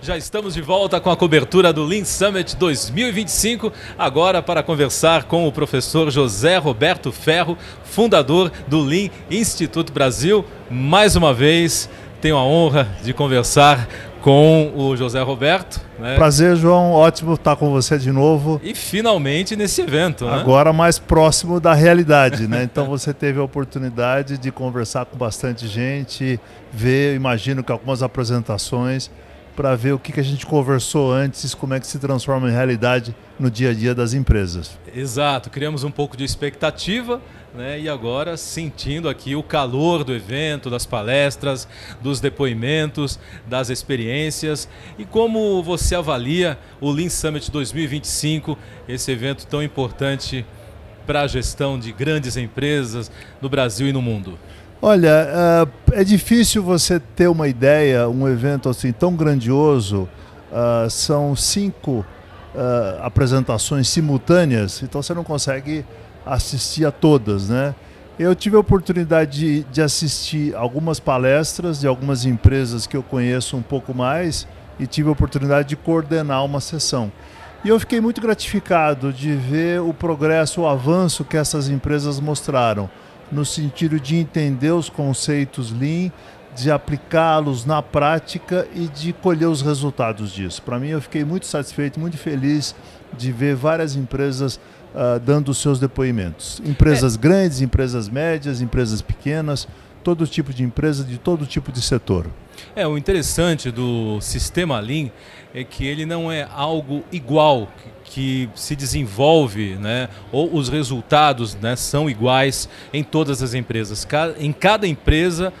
Já estamos de volta com a cobertura do Lean Summit 2025, agora para conversar com o professor José Roberto Ferro, fundador do Lean Instituto Brasil. Mais uma vez, tenho a honra de conversar com o José Roberto. Né? Prazer, João. Ótimo estar com você de novo. E finalmente nesse evento. Agora mais próximo da realidade, né? Então você teve a oportunidade de conversar com bastante gente, ver, imagino que algumas apresentações, para ver o que a gente conversou antes, como é que se transforma em realidade no dia a dia das empresas. Exato, criamos um pouco de expectativa, né? E agora sentindo aqui o calor do evento, das palestras, dos depoimentos, das experiências. E como você avalia o Lean Summit 2025, esse evento tão importante para a gestão de grandes empresas no Brasil e no mundo? Olha, é difícil você ter uma ideia, um evento assim tão grandioso. São 5 apresentações simultâneas, então você não consegue assistir a todas, né? Eu tive a oportunidade de assistir algumas palestras de algumas empresas que eu conheço um pouco mais e tive a oportunidade de coordenar uma sessão. E eu fiquei muito gratificado de ver o progresso, o avanço que essas empresas mostraram, no sentido de entender os conceitos Lean, de aplicá-los na prática e de colher os resultados disso. Para mim, eu fiquei muito satisfeito, muito feliz de ver várias empresas dando os seus depoimentos. Empresas grandes, empresas médias, empresas pequenas, todo tipo de empresa, de todo tipo de setor. O interessante do sistema Lean é que ele não é algo igual, que se desenvolve, né, ou os resultados, né, são iguais em todas as empresas. Em cada empresa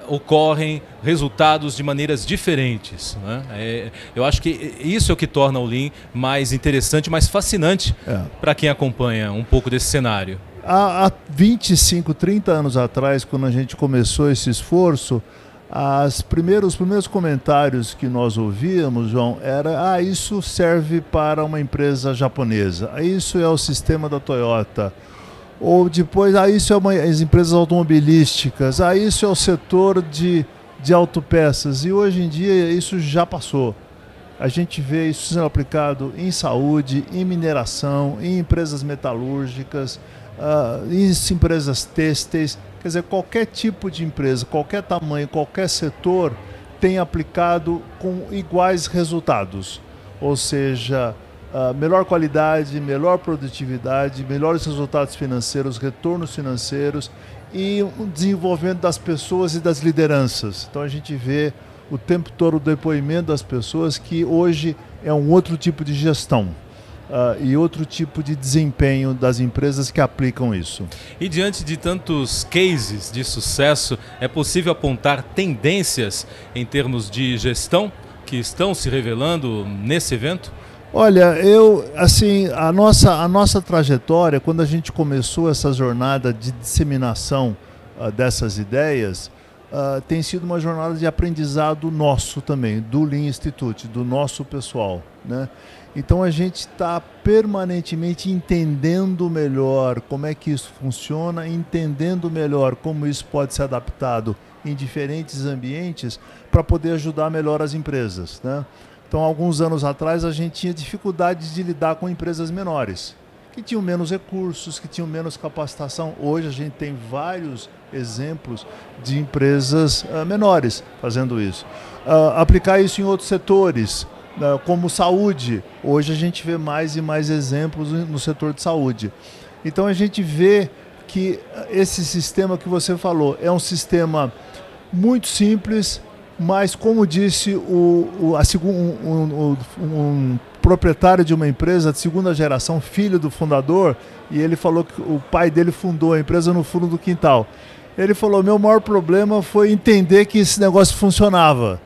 ocorrem resultados de maneiras diferentes, né? Eu acho que isso é o que torna o Lean mais interessante, mais fascinante para quem acompanha um pouco desse cenário. Há 25, 30 anos atrás, quando a gente começou esse esforço, os primeiros comentários que nós ouvíamos, João, era: isso serve para uma empresa japonesa, isso é o sistema da Toyota, ou depois, isso é as empresas automobilísticas, isso é o setor de autopeças. E hoje em dia isso já passou. A gente vê isso sendo aplicado em saúde, em mineração, em empresas metalúrgicas, em empresas têxteis. Quer dizer, qualquer tipo de empresa, qualquer tamanho, qualquer setor tem aplicado com iguais resultados. Ou seja, melhor qualidade, melhor produtividade, melhores resultados financeiros, retornos financeiros e o desenvolvimento das pessoas e das lideranças. Então a gente vê o tempo todo o depoimento das pessoas que hoje é um outro tipo de gestão. E outro tipo de desempenho das empresas que aplicam isso. E diante de tantos cases de sucesso, é possível apontar tendências em termos de gestão que estão se revelando nesse evento? Olha, a nossa trajetória, quando a gente começou essa jornada de disseminação dessas ideias, tem sido uma jornada de aprendizado nosso também, do Lean Institute, do nosso pessoal, né? Então a gente está permanentemente entendendo melhor como é que isso funciona, entendendo melhor como isso pode ser adaptado em diferentes ambientes para poder ajudar melhor as empresas, né? Então, alguns anos atrás, a gente tinha dificuldade de lidar com empresas menores, que tinham menos recursos, que tinham menos capacitação. Hoje a gente tem vários exemplos de empresas menores fazendo isso. Aplicar isso em outros setores, como saúde. Hoje a gente vê mais e mais exemplos no setor de saúde. Então a gente vê que esse sistema que você falou é um sistema muito simples, mas, como disse um proprietário de uma empresa de segunda geração, filho do fundador, e ele falou que o pai dele fundou a empresa no fundo do quintal. Ele falou: meu maior problema foi entender que esse negócio funcionava,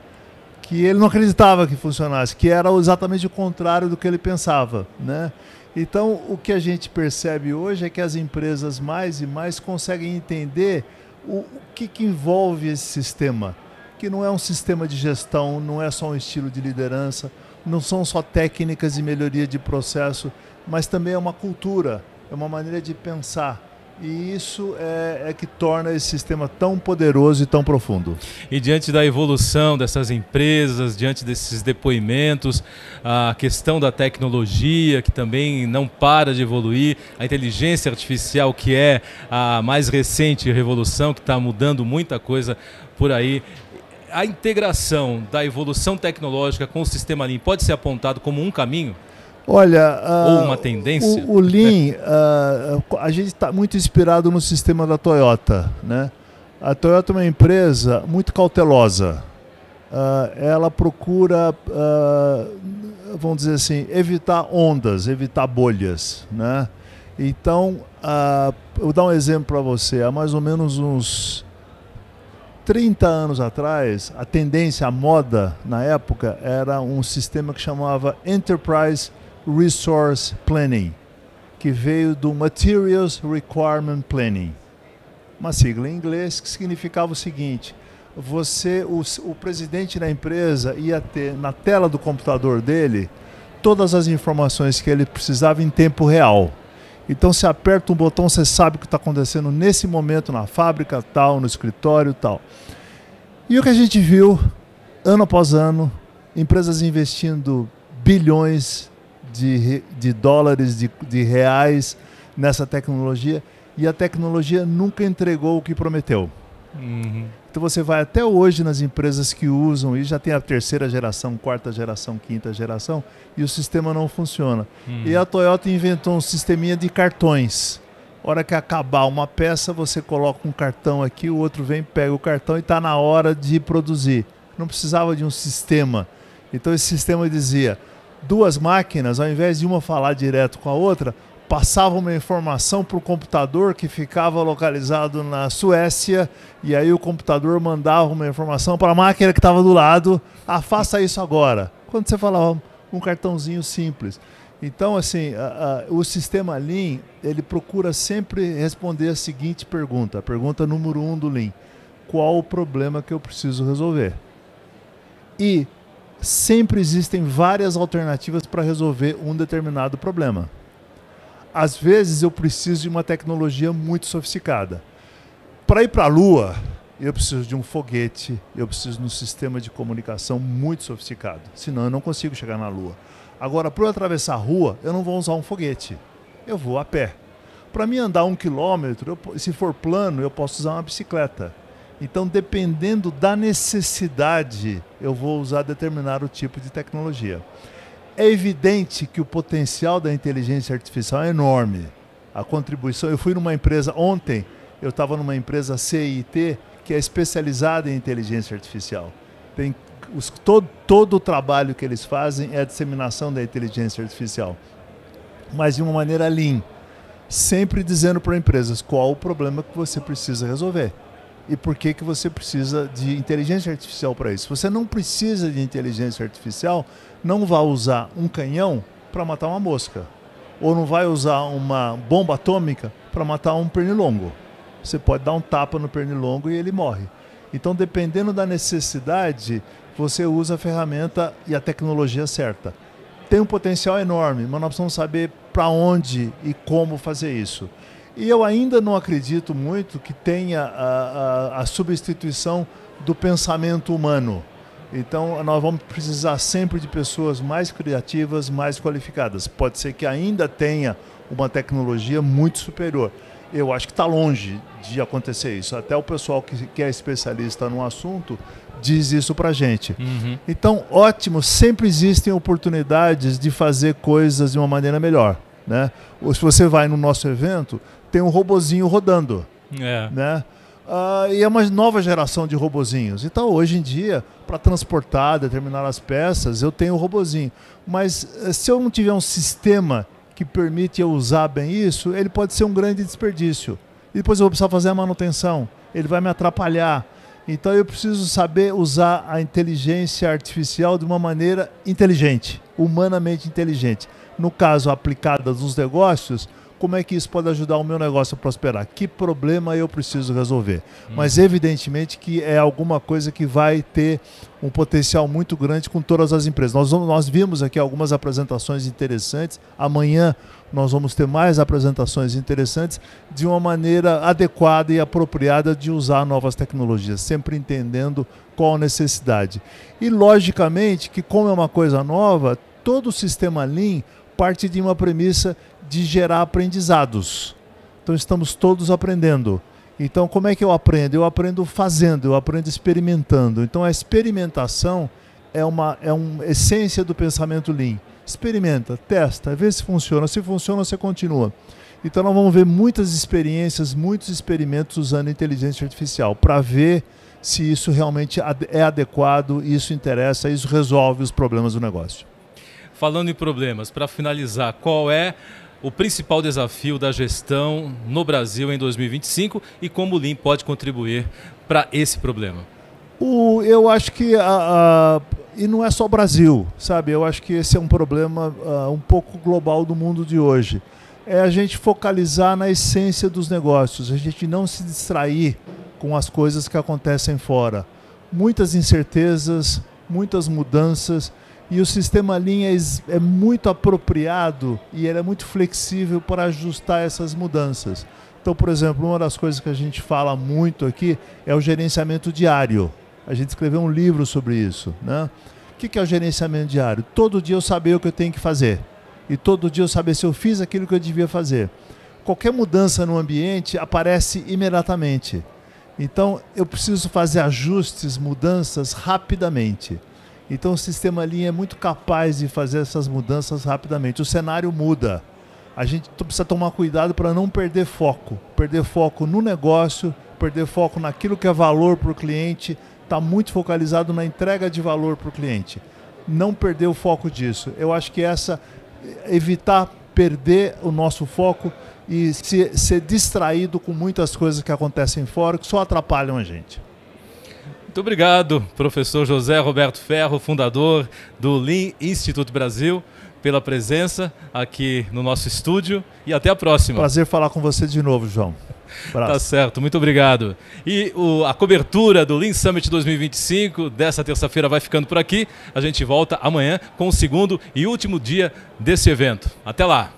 que ele não acreditava que funcionasse, que era exatamente o contrário do que ele pensava, né? Então, o que a gente percebe hoje é que as empresas mais e mais conseguem entender o que envolve esse sistema, que não é um sistema de gestão, não é só um estilo de liderança, não são só técnicas e melhoria de processo, mas também é uma cultura, é uma maneira de pensar, E isso é que torna esse sistema tão poderoso e tão profundo. E diante da evolução dessas empresas, diante desses depoimentos, a questão da tecnologia, que também não para de evoluir, a inteligência artificial, que é a mais recente revolução, que está mudando muita coisa por aí, a integração da evolução tecnológica com o sistema Lean pode ser apontado como um caminho? Olha, ou uma tendência? O Lean, a gente está muito inspirado no sistema da Toyota, né? A Toyota é uma empresa muito cautelosa. Ela procura, vamos dizer assim, evitar ondas, evitar bolhas, né? Então, eu vou dar um exemplo para você. Há mais ou menos uns 30 anos atrás, a tendência, a moda na época, era um sistema que chamava Enterprise Resource Planning, que veio do Materials Requirement Planning, uma sigla em inglês que significava o seguinte: o presidente da empresa ia ter na tela do computador dele todas as informações que ele precisava em tempo real. Então, você aperta um botão, você sabe o que está acontecendo nesse momento na fábrica tal, no escritório tal. E o que a gente viu, ano após ano, empresas investindo bilhões de dólares, de reais nessa tecnologia, e a tecnologia nunca entregou o que prometeu. Uhum. Então você vai até hoje nas empresas que usam e já tem a terceira geração, quarta geração, quinta geração, e o sistema não funciona. Uhum. E a Toyota inventou um sisteminha de cartões. Hora que acabar uma peça, você coloca um cartão aqui, o outro vem, pega o cartão e está na hora de produzir. Não precisava de um sistema. Então esse sistema dizia: duas máquinas, ao invés de uma falar direto com a outra, passava uma informação para o computador que ficava localizado na Suécia, e aí o computador mandava uma informação para a máquina que estava do lado: faça isso agora. Quando você falava um cartãozinho simples. Então, assim, o sistema Lean, ele procura sempre responder a seguinte pergunta, a pergunta número 1 do Lean: qual o problema que eu preciso resolver? E sempre existem várias alternativas para resolver um determinado problema. Às vezes eu preciso de uma tecnologia muito sofisticada. Para ir para a Lua, eu preciso de um foguete, eu preciso de um sistema de comunicação muito sofisticado. Senão eu não consigo chegar na Lua. Agora, para eu atravessar a rua, eu não vou usar um foguete. Eu vou a pé. Para mim andar 1 quilômetro, se for plano, eu posso usar uma bicicleta. Então, dependendo da necessidade, eu vou usar determinado tipo de tecnologia. É evidente que o potencial da inteligência artificial é enorme. A contribuição... Eu fui numa empresa ontem, eu estava numa empresa CIT, que é especializada em inteligência artificial. Tem todo o trabalho que eles fazem é a disseminação da inteligência artificial. Mas de uma maneira Lean. Sempre dizendo para empresas qual o problema que você precisa resolver. E por que você precisa de inteligência artificial para isso. Se você não precisa de inteligência artificial, não vai usar um canhão para matar uma mosca. Ou não vai usar uma bomba atômica para matar um pernilongo. Você pode dar um tapa no pernilongo e ele morre. Então, dependendo da necessidade, você usa a ferramenta e a tecnologia certa. Tem um potencial enorme, mas nós precisamos saber para onde e como fazer isso. E eu ainda não acredito muito que tenha a substituição do pensamento humano. Então, nós vamos precisar sempre de pessoas mais criativas, mais qualificadas. Pode ser que ainda tenha uma tecnologia muito superior. Eu acho que está longe de acontecer isso. Até o pessoal que é especialista no assunto diz isso para a gente. Uhum. Então, ótimo, sempre existem oportunidades de fazer coisas de uma maneira melhor, né? Ou se você vai no nosso evento, tem um robozinho rodando, né? E é uma nova geração de robozinhos. Então, hoje em dia, para transportar determinadas peças, eu tenho um robozinho. Mas se eu não tiver um sistema que permite eu usar bem isso, ele pode ser um grande desperdício. E depois eu vou precisar fazer a manutenção. Ele vai me atrapalhar. Então, eu preciso saber usar a inteligência artificial de uma maneira inteligente, humanamente inteligente. No caso, aplicada nos negócios, como é que isso pode ajudar o meu negócio a prosperar? Que problema eu preciso resolver? Mas evidentemente que é alguma coisa que vai ter um potencial muito grande com todas as empresas. Nós vimos aqui algumas apresentações interessantes. Amanhã nós vamos ter mais apresentações interessantes de uma maneira adequada e apropriada de usar novas tecnologias, sempre entendendo qual a necessidade. E logicamente que, como é uma coisa nova, todo o sistema Lean parte de uma premissa de gerar aprendizados. Então estamos todos aprendendo. Então como é que eu aprendo? Eu aprendo fazendo, eu aprendo experimentando. Então a experimentação é uma essência do pensamento Lean. Experimenta, testa, vê se funciona. Se funciona, você continua. Então nós vamos ver muitas experiências, muitos experimentos usando inteligência artificial para ver se isso realmente é adequado, isso interessa, isso resolve os problemas do negócio. Falando em problemas, para finalizar, qual é o principal desafio da gestão no Brasil em 2025 e como o Lean pode contribuir para esse problema? Eu acho que, e não é só o Brasil, sabe? Eu acho que esse é um problema um pouco global do mundo de hoje. É a gente focalizar na essência dos negócios, a gente não se distrair com as coisas que acontecem fora. Muitas incertezas, muitas mudanças, e o sistema Lean é muito apropriado e ele é muito flexível para ajustar essas mudanças. Então, por exemplo, uma das coisas que a gente fala muito aqui é o gerenciamento diário. A gente escreveu um livro sobre isso, né? O que é o gerenciamento diário? Todo dia eu saber o que eu tenho que fazer. E todo dia eu saber se eu fiz aquilo que eu devia fazer. Qualquer mudança no ambiente aparece imediatamente. Então, eu preciso fazer ajustes, mudanças rapidamente. Então, o sistema Lean é muito capaz de fazer essas mudanças rapidamente. O cenário muda. A gente precisa tomar cuidado para não perder foco. Perder foco no negócio, perder foco naquilo que é valor para o cliente, está muito focalizado na entrega de valor para o cliente. Não perder o foco disso. Eu acho que evitar perder o nosso foco e ser distraído com muitas coisas que acontecem fora, que só atrapalham a gente. Muito obrigado, professor José Roberto Ferro, fundador do Lean Institute Brasil, pela presença aqui no nosso estúdio e até a próxima. Prazer falar com você de novo, João. Abraço. Tá certo, muito obrigado. E a cobertura do Lean Summit 2025 dessa terça-feira vai ficando por aqui. A gente volta amanhã com o segundo e último dia desse evento. Até lá!